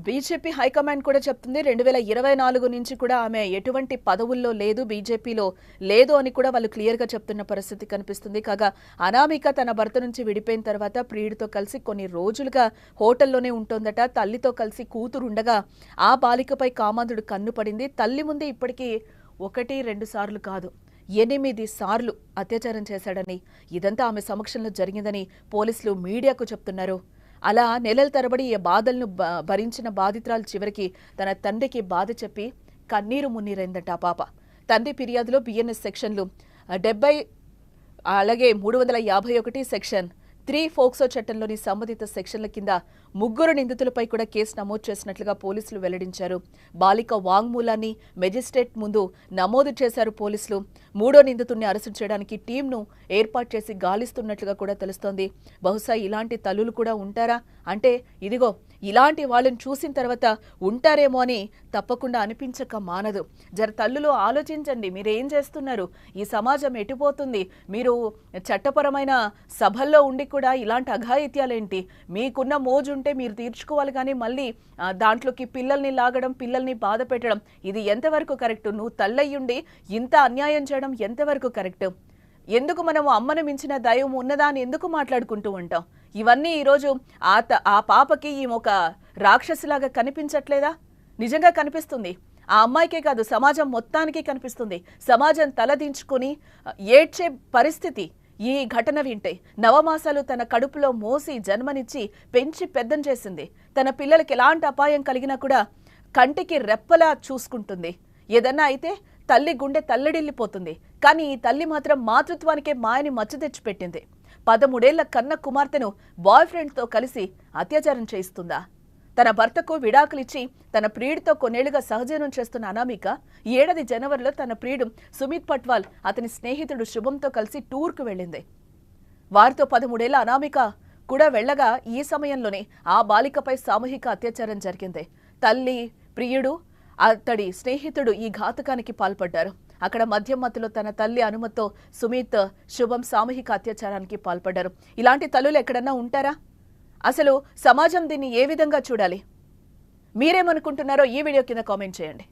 BJP high command కూడా చెప్తుంది 2024 నుంచి కూడా ఆమె ఎటువంటి పదవుల్లో లేదు, బీజేపీలో లేదు అని కూడా వాళ్ళు క్లియర్ గా చెప్తున్న పరిస్థితి కనిపిస్తుంది. కాగా అనామిక తన భర్త నుంచి విడిపోయిన తర్వాత ప్రియుడితో కలిసి కొన్ని రోజులుగా హోటల్లోనే ఉంటోందట. తల్లితో కలిసి కూతురు ఉండగా ఆ బాలికపై కామాంధుడు కన్ను పడింది. తల్లి ముందే ఇప్పటికీ 1-2 సార్లు కాదు 8 సార్లు అత్యాచారం చేశాడని, ఇదంతా ఆమె సమక్షంలో జరిగిందని పోలీసులు మీడియాకు చెప్తున్నారు. అలా నెలల తరబడి ఈ బాధలను భరించిన బాధితురాలు చివరికి తన తండ్రికి బాధ చెప్పి కన్నీరు మున్నీరైందట ఆ పాప. తండ్రి ఫిర్యాదులో బిఎన్ఎస్ సెక్షన్లు 70 అలాగే 351 సెక్షన్ 3 ఫోక్సో చట్టంలోని సంబంధిత సెక్షన్ల కింద 3 నిందితులపై కూడా కేసు నమోదు చేసినట్లుగా పోలీసులు వెల్లడించారు. బాలిక వాంగ్మూలాన్ని మెజిస్ట్రేట్ ముందు నమోదు చేశారు పోలీసులు. 3వ నిందితుడిని అరెస్టు చేయడానికి టీంను ఏర్పాటు చేసి గాలిస్తున్నట్లుగా కూడా తెలుస్తోంది. బహుశా ఇలాంటి తల్లులు కూడా ఉంటారా అంటే ఇదిగో ఇలాంటి వాళ్ళని చూసిన తర్వాత ఉంటారేమో అని తప్పకుండా అనిపించక మానదు. జర తల్లులు ఆలోచించండి, మీరేం చేస్తున్నారు, ఈ సమాజం ఎటుపోతుంది, మీరు చట్టపరమైన సభల్లో ఉండి కూడా ఇలాంటి అఘాయిత్యాలేంటి, మీకున్న మోజుంటే మీరు తీర్చుకోవాలి, కానీ మళ్ళీ దాంట్లోకి పిల్లల్ని లాగడం, పిల్లల్ని బాధ పెట్టడం, ఇది ఎంతవరకు కరెక్ట్? నువ్వు తల్లయ్యుండి ఇంత అన్యాయం చేయడం ఎంతవరకు కరెక్ట్? ఎందుకు మనము అమ్మను మించిన దైవం ఉన్నదా అని ఎందుకు మాట్లాడుకుంటూ ఉంటాం? ఇవన్నీ ఈరోజు ఆ పాపకి ఒక రాక్షసిలాగా కనిపించట్లేదా? నిజంగా కనిపిస్తుంది. ఆ అమ్మాయికే కాదు, సమాజం మొత్తానికి కనిపిస్తుంది. సమాజం తలదించుకొని ఏడ్చే పరిస్థితి ఈ ఘటన వింటే. నవమాసాలు తన కడుపులో మోసి జన్మనిచ్చి పెంచి పెద్దం చేసింది. తన పిల్లలకి ఎలాంటి అపాయం కలిగినా కూడా కంటికి రెప్పలా చూసుకుంటుంది. ఏదన్నా అయితే తల్లి గుండె తల్లడిల్లిపోతుంది. కానీ ఈ తల్లి మాత్రం మాతృత్వానికే మాయని మచ్చ తెచ్చిపెట్టింది. 13 ఏళ్ల కన్న కుమార్తెను బాయ్ ఫ్రెండ్తో కలిసి అత్యాచారం చేయిస్తుందా? తన భర్తకు విడాకులిచ్చి తన ప్రియుడితో కొన్నేళ్లుగా సహజీవనం చేస్తున్న అనామిక ఈ ఏడాది జనవరిలో తన ప్రియుడు సుమిత్ పట్వాల్ అతని స్నేహితుడు శుభంతో కలిసి టూర్కు వెళ్ళింది. వారితో 13 ఏళ్ల అనామిక కూడా వెళ్లగా ఈ సమయంలోనే ఆ బాలికపై సామూహిక అత్యాచారం జరిగింది. తల్లి, ప్రియుడు, అతడి స్నేహితుడు ఈ ఘాతుకానికి పాల్పడ్డారు. అక్కడ మద్యం మత్తులో తన తల్లి అనుమతితో సుమిత్, శుభం సామూహిక అత్యాచారానికి పాల్పడ్డారు. ఇలాంటి తల్లులు ఎక్కడన్నా ఉంటారా? అసలు సమాజం దీన్ని ఏ విధంగా చూడాలి? మీరేమనుకుంటున్నారో ఈ వీడియో కింద కామెంట్ చేయండి.